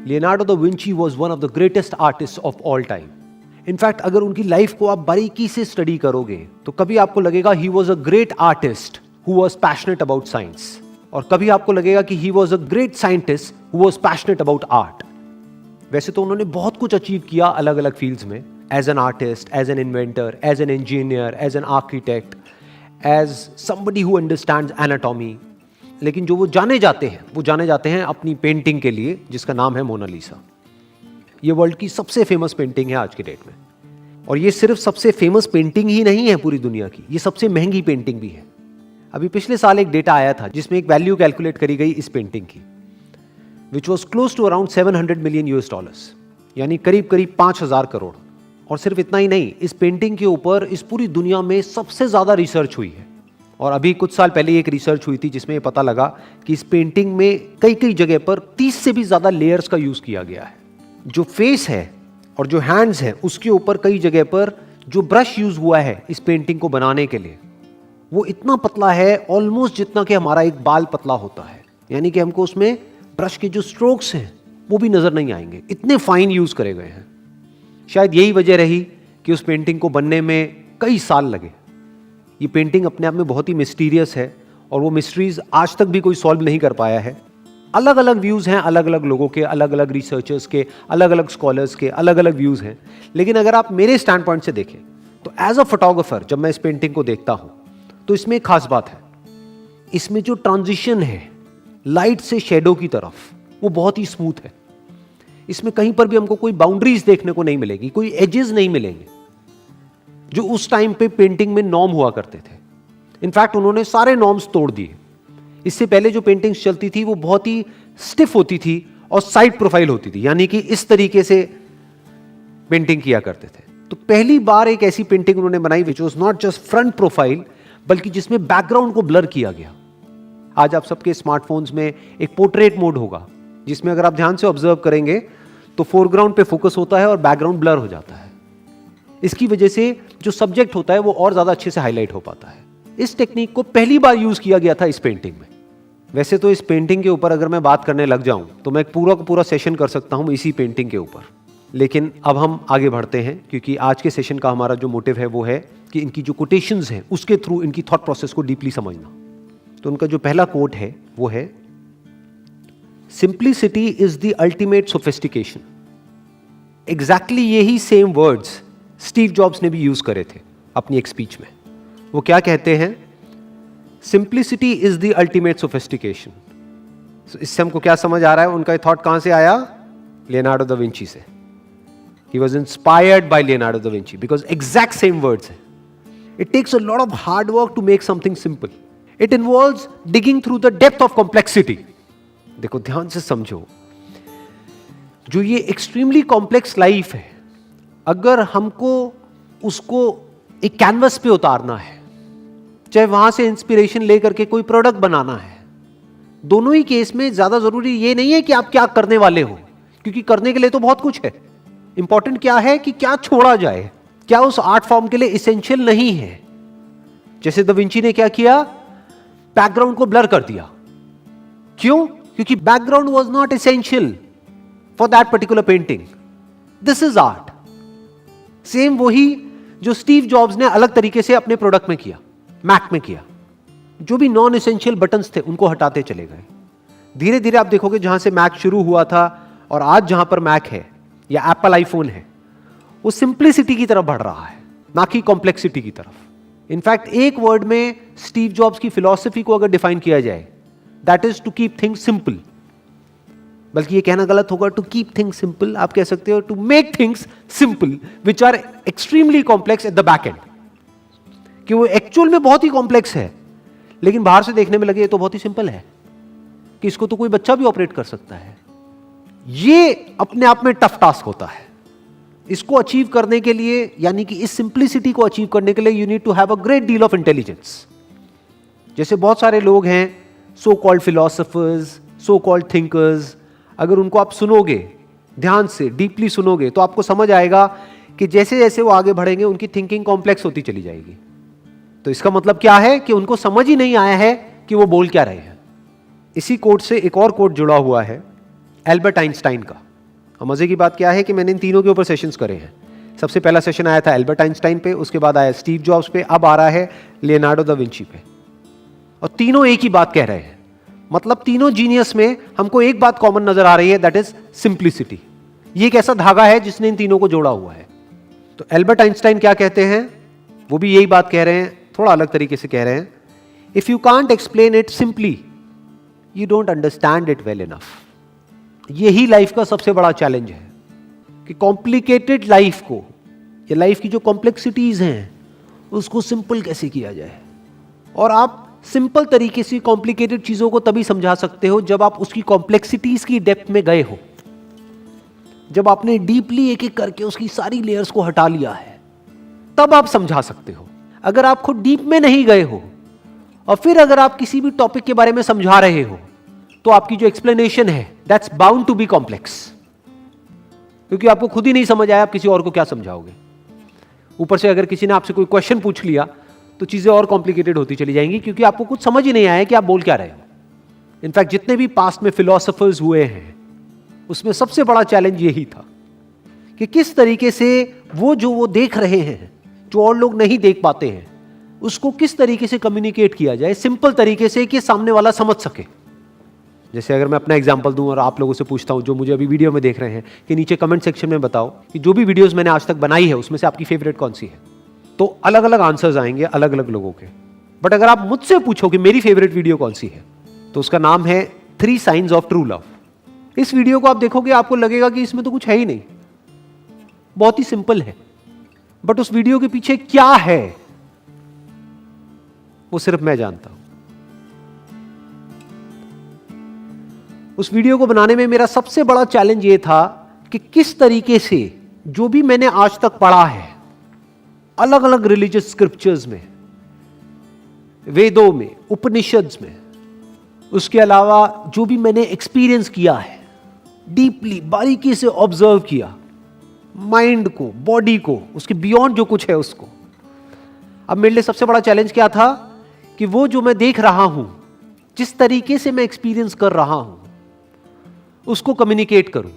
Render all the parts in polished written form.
Leonardo da Vinci was one of the greatest artist of all time. In fact अगर उनकी life को आप बारीकी से स्टडी करोगे तो कभी आपको लगेगा he was a great artist who was passionate about science, और कभी आपको लगेगा कि he was a great scientist who was passionate about art. वैसे तो उन्होंने बहुत कुछ अचीव किया अलग अलग फील्ड्स में, as an artist, as an inventor, as an engineer, as an architect, as somebody who understands anatomy. लेकिन जो वो जाने जाते हैं अपनी पेंटिंग के लिए, जिसका नाम है मोनालिसा। ये वर्ल्ड की सबसे फेमस पेंटिंग है आज के डेट में, और ये सिर्फ सबसे फेमस पेंटिंग ही नहीं है पूरी दुनिया की, ये सबसे महंगी पेंटिंग भी है। अभी पिछले साल एक डेटा आया था जिसमें एक वैल्यू कैलकुलेट करी गई इस पेंटिंग की, which was close to around $700 million, यानी करीब करीब 5,000 करोड़। और सिर्फ इतना ही नहीं, इस पेंटिंग के ऊपर इस पूरी दुनिया में सबसे ज्यादा रिसर्च हुई है। और अभी कुछ साल पहले एक रिसर्च हुई थी जिसमें पता लगा कि इस पेंटिंग में कई कई जगह पर 30 से भी ज्यादा लेयर्स का यूज किया गया है। जो फेस है और जो हैंड्स है उसके ऊपर कई जगह पर जो ब्रश यूज हुआ है इस पेंटिंग को बनाने के लिए, वो इतना पतला है ऑलमोस्ट जितना कि हमारा एक बाल पतला होता है। यानी कि हमको उसमें ब्रश के जो स्ट्रोक्स हैं वो भी नजर नहीं आएंगे, इतने फाइन यूज करे गए हैं। शायद यही वजह रही कि उस पेंटिंग को बनने में कई साल लगे। ये पेंटिंग अपने आप में बहुत ही मिस्टीरियस है और वो मिस्ट्रीज आज तक भी कोई सॉल्व नहीं कर पाया है। अलग अलग व्यूज हैं, अलग अलग लोगों के, अलग अलग रिसर्चर्स के, अलग अलग स्कॉलर्स के, अलग अलग व्यूज हैं। लेकिन अगर आप मेरे स्टैंड पॉइंट से देखें तो एज अ फोटोग्राफर जब मैं इस पेंटिंग को देखता हूं तो इसमें एक खास बात है, इसमें जो ट्रांजिशन है लाइट से शेडो की तरफ वो बहुत ही स्मूथ है। इसमें कहीं पर भी हमको कोई बाउंड्रीज देखने को नहीं मिलेगी, कोई एजेस नहीं मिलेंगे जो उस टाइम पे पेंटिंग में नॉर्म हुआ करते थे। इनफैक्ट उन्होंने सारे नॉर्म्स तोड़ दिए। इससे पहले जो पेंटिंग्स चलती थी वो बहुत ही स्टिफ होती थी और साइड प्रोफाइल होती थी, यानी कि इस तरीके से पेंटिंग किया करते थे। तो पहली बार एक ऐसी पेंटिंग उन्होंने बनाई which was not just front profile, बल्कि जिसमें बैकग्राउंड को ब्लर किया गया। आज आप सबके स्मार्टफोन्स में एक पोर्ट्रेट मोड होगा जिसमें अगर आप ध्यान से ऑब्जर्व करेंगे तो फोरग्राउंड पे फोकस होता है और बैकग्राउंड ब्लर हो जाता है। इसकी वजह से जो सब्जेक्ट होता है वो और ज्यादा अच्छे से हाईलाइट हो पाता है। इस टेक्निक को पहली बार यूज किया गया था इस पेंटिंग में। वैसे तो इस पेंटिंग के ऊपर अगर मैं बात करने लग जाऊं तो मैं पूरा का पूरा सेशन कर सकता हूं इसी पेंटिंग के ऊपर, लेकिन अब हम आगे बढ़ते हैं क्योंकि आज के सेशन का हमारा जो मोटिव है वो है कि इनकी जो कोटेशंस हैं उसके थ्रू इनकी थॉट प्रोसेस को डीपली समझना। तो उनका जो पहला कोट है वो है, simplicity is the ultimate sophistication. Exactly यही सेम वर्ड्स स्टीव जॉब्स ने भी यूज करे थे अपनी एक स्पीच में। वो क्या कहते हैं, simplicity is the ultimate sophistication. इससे हमको क्या समझ आ रहा है, उनका थॉट कहां से आया? लियोनार्डो दा विंची से। He was inspired by Leonardo da Vinci because exact same words है। It takes a lot of hard work to make something simple. It involves digging through the depth of complexity. देखो ध्यान से समझो, जो ये extremely complex life है, अगर हमको उसको एक कैनवस पे उतारना है, चाहे वहां से इंस्पिरेशन लेकर के कोई प्रोडक्ट बनाना है, दोनों ही केस में ज्यादा जरूरी ये नहीं है कि आप क्या करने वाले हो, क्योंकि करने के लिए तो बहुत कुछ है। इंपॉर्टेंट क्या है कि क्या छोड़ा जाए, क्या उस आर्ट फॉर्म के लिए इसेंशियल नहीं है। जैसे दा विंची ने क्या किया, बैकग्राउंड को ब्लर कर दिया। क्यों? क्योंकि background was not essential for that particular painting. This is art. Same वही जो स्टीव जॉब्स ने अलग तरीके से अपने प्रोडक्ट में किया, मैक में किया। जो भी नॉन एसेंशियल बटन्स थे उनको हटाते चले गए। धीरे धीरे आप देखोगे जहां से मैक शुरू हुआ था और आज जहां पर मैक है या एप्पल आईफोन है, वो सिंप्लिसिटी की तरफ बढ़ रहा है, ना कि कॉम्प्लेक्सिटी की तरफ। इनफैक्ट एक वर्ड में स्टीव जॉब्स की फिलॉसफी को अगर डिफाइन किया जाए, that is to keep things simple. बल्कि ये कहना गलत होगा टू कीप थिंग्स सिंपल, आप कह सकते हो to make things simple which are extremely complex at the back end. कि वो एक्चुअल में बहुत ही कॉम्प्लेक्स है, लेकिन बाहर से देखने में लगे तो बहुत ही सिंपल है, कि इसको तो कोई बच्चा भी ऑपरेट कर सकता है। ये अपने आप में टफ टास्क होता है। इसको अचीव करने के लिए, यानी कि इस सिंप्लिसिटी को अचीव करने के लिए, you need to have a great deal of intelligence. जैसे बहुत सारे लोग हैं, so called philosophers, so called thinkers, अगर उनको आप सुनोगे, ध्यान से डीपली सुनोगे, तो आपको समझ आएगा कि जैसे जैसे वो आगे बढ़ेंगे उनकी थिंकिंग कॉम्प्लेक्स होती चली जाएगी। तो इसका मतलब क्या है कि उनको समझ ही नहीं आया है कि वो बोल क्या रहे हैं। इसी कोट से एक और कोट जुड़ा हुआ है एल्बर्ट आइंस्टाइन का। और मजे की बात क्या है कि मैंने इन तीनों के ऊपर सेशंस करे हैं। सबसे पहला सेशन आया था एल्बर्ट आइंस्टाइन पे, उसके बाद आया स्टीव जॉब्स पे, अब आ रहा है लियोनार्डो दा विंची पे। और तीनों एक ही बात कह रहे हैं, मतलब तीनों जीनियस में हमको एक बात कॉमन नजर आ रही है, दैट इज सिंप्लिसिटी। ये एक ऐसा धागा है जिसने इन तीनों को जोड़ा हुआ है। तो एल्बर्ट आइंस्टाइन क्या कहते हैं, वो भी यही बात कह रहे हैं, थोड़ा अलग तरीके से कह रहे हैं। If you can't explain it simply you don't understand it well enough. यही लाइफ का सबसे बड़ा चैलेंज है कि कॉम्प्लिकेटेड लाइफ को, या लाइफ की जो कॉम्प्लेक्सिटीज हैं उसको सिंपल कैसे किया जाए। और आप सिंपल तरीके से कॉम्प्लिकेटेड चीजों को तभी समझा सकते हो जब आप उसकी कॉम्प्लेक्सिटीज की डेप्थ में गए हो, जब आपने डीपली एक एक करके उसकी सारी लेयर्स को हटा लिया है, तब आप समझा सकते हो। अगर आप खुद डीप में नहीं गए हो और फिर अगर आप किसी भी टॉपिक के बारे में समझा रहे हो तो आपकी जो एक्सप्लेनेशन है that's bound to be complex, क्योंकि आपको खुद ही नहीं समझ आया, आप किसी और को क्या समझाओगे। ऊपर से अगर किसी ने आपसे कोई क्वेश्चन पूछ लिया तो चीजें और कॉम्प्लिकेटेड होती चली जाएंगी, क्योंकि आपको कुछ समझ ही नहीं आया कि आप बोल क्या रहे हो। इनफैक्ट जितने भी पास्ट में फिलोसोफर्स हुए हैं उसमें सबसे बड़ा चैलेंज यही था कि किस तरीके से वो देख रहे हैं, जो और लोग नहीं देख पाते हैं, उसको किस तरीके से कम्युनिकेट किया जाए सिंपल तरीके से कि सामने वाला समझ सके। जैसे अगर मैं अपना एग्जांपल दूं और आप लोगों से पूछता हूं जो मुझे अभी वीडियो में देख रहे हैं कि नीचे कमेंट सेक्शन में बताओ कि जो भी वीडियोस मैंने आज तक बनाई है उसमें से आपकी फेवरेट कौन सी है, तो अलग अलग आंसर्स आएंगे अलग अलग लोगों के। बट अगर आप मुझसे पूछो कि मेरी फेवरेट वीडियो कौन सी है, तो उसका नाम है 3 साइंस ऑफ ट्रू लव। इस वीडियो को आप देखोगे आपको लगेगा कि इसमें तो कुछ है ही नहीं, बहुत ही सिंपल है, बट उस वीडियो के पीछे क्या है वो सिर्फ मैं जानता हूं। उस वीडियो को बनाने में मेरा सबसे बड़ा चैलेंज ये था कि किस तरीके से जो भी मैंने आज तक पढ़ा है अलग अलग रिलीजियस स्क्रिप्चर्स में, वेदों में, उपनिषद्स में, उसके अलावा जो भी मैंने एक्सपीरियंस किया है, डीपली बारीकी से ऑब्जर्व किया माइंड को, बॉडी को, उसके बियॉन्ड जो कुछ है उसको। अब मेरे लिए सबसे बड़ा चैलेंज क्या था कि वो जो मैं देख रहा हूं, जिस तरीके से मैं एक्सपीरियंस कर रहा हूं, उसको कम्युनिकेट करूं,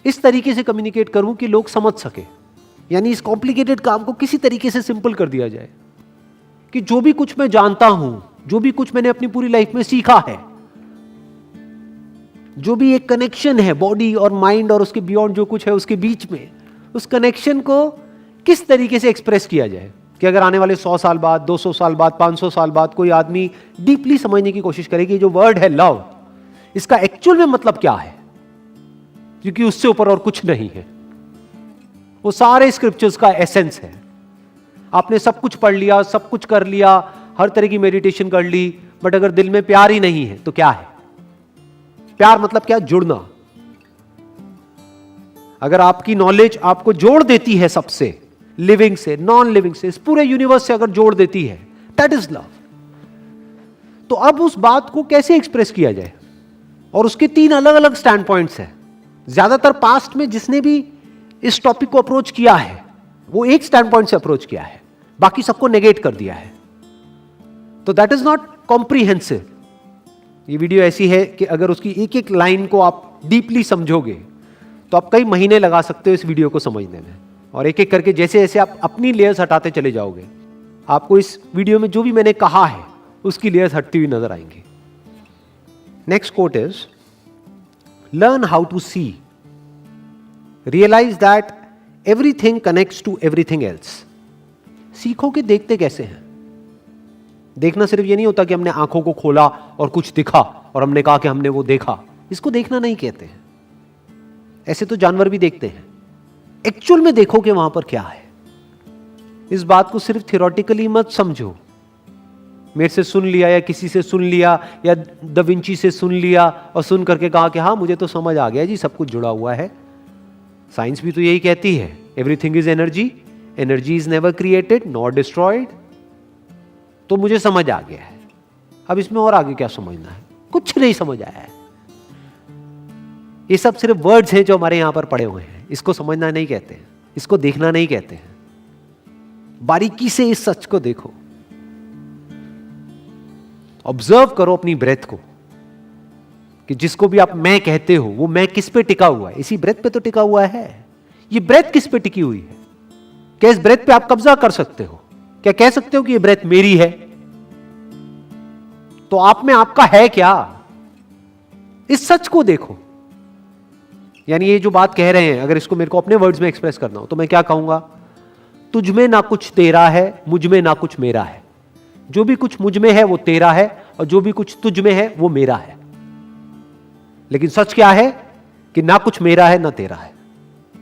इस तरीके से कम्युनिकेट करूं कि लोग समझ सके। यानी इस कॉम्प्लिकेटेड काम को किसी तरीके से सिंपल कर दिया जाए कि जो भी कुछ मैं जानता हूं, जो भी कुछ मैंने अपनी पूरी लाइफ में सीखा है, जो भी एक कनेक्शन है बॉडी और माइंड और उसके बियॉन्ड जो कुछ है उसके बीच में, उस कनेक्शन को किस तरीके से एक्सप्रेस किया जाए कि अगर आने वाले 100 साल बाद, 200 साल बाद, 500 साल बाद कोई आदमी डीपली समझने की कोशिश करे कि जो वर्ड है लव, इसका एक्चुअल में मतलब क्या है, क्योंकि उससे ऊपर और कुछ नहीं है। वो सारे स्क्रिप्चर्स का एसेंस है। आपने सब कुछ पढ़ लिया, सब कुछ कर लिया, हर तरह की मेडिटेशन कर ली, बट अगर दिल में प्यार ही नहीं है तो क्या है? प्यार मतलब क्या? जुड़ना। अगर आपकी नॉलेज आपको जोड़ देती है सबसे, लिविंग से, नॉन लिविंग से, इस पूरे यूनिवर्स से अगर जोड़ देती है, दैट इज लव। तो अब उस बात को कैसे एक्सप्रेस किया जाए? और उसके 3 अलग अलग स्टैंड पॉइंट्स हैं। ज्यादातर पास्ट में जिसने भी इस टॉपिक को अप्रोच किया है वो एक स्टैंड पॉइंट से अप्रोच किया है, बाकी सबको नेगेट कर दिया है। तो दैट इज नॉट कॉम्प्रिहेंसिव। ये वीडियो ऐसी है कि अगर उसकी एक एक लाइन को आप डीपली समझोगे तो आप कई महीने लगा सकते हो इस वीडियो को समझने में। और एक एक करके जैसे जैसे आप अपनी लेयर्स हटाते चले जाओगे, आपको इस वीडियो में जो भी मैंने कहा है उसकी लेयर्स हटती हुई नजर आएंगी। Next quote is, learn how to see, realize that everything connects to everything else। सीखो कि देखते कैसे हैं। देखना सिर्फ ये नहीं होता कि हमने आंखों को खोला और कुछ दिखा और हमने कहा कि हमने वो देखा, इसको देखना नहीं कहते हैं। ऐसे तो जानवर भी देखते हैं। एक्चुअल में देखो कि वहां पर क्या है। इस बात को सिर्फ थियोरेटिकली मत समझो, मेरे से सुन लिया या किसी से सुन लिया या दा विंची से सुन लिया और सुन करके कहा कि हाँ मुझे तो समझ आ गया जी, सब कुछ जुड़ा हुआ है। साइंस भी तो यही कहती है, everything is energy, energy is never created nor destroyed. तो मुझे समझ आ गया है, अब इसमें और आगे क्या समझना है? कुछ नहीं समझ आया है। ये सब सिर्फ वर्ड्स हैं जो हमारे यहां पर पड़े हुए हैं। इसको समझना नहीं कहते हैं, इसको देखना नहीं कहते हैं। बारीकी से इस सच को देखो, ऑब्जर्व करो अपनी ब्रेथ को, कि जिसको भी आप मैं कहते हो वो मैं किस पे टिका हुआ है? इसी ब्रेथ पे तो टिका हुआ है। ये ब्रेथ किस पे टिकी हुई है? क्या इस ब्रेथ पे आप कब्जा कर सकते हो? क्या कह सकते हो कि ये ब्रेथ मेरी है? तो आप में आपका है क्या? इस सच को देखो। यानी ये जो बात कह रहे हैं, अगर इसको मेरे को अपने वर्ड्स में एक्सप्रेस करना हो तो मैं क्या कहूंगा? तुझ में ना कुछ तेरा है, मुझ में ना कुछ मेरा है। जो भी कुछ मुझ में है वो तेरा है, और जो भी कुछ तुझ में है वो मेरा है। लेकिन सच क्या है कि ना कुछ मेरा है ना तेरा है।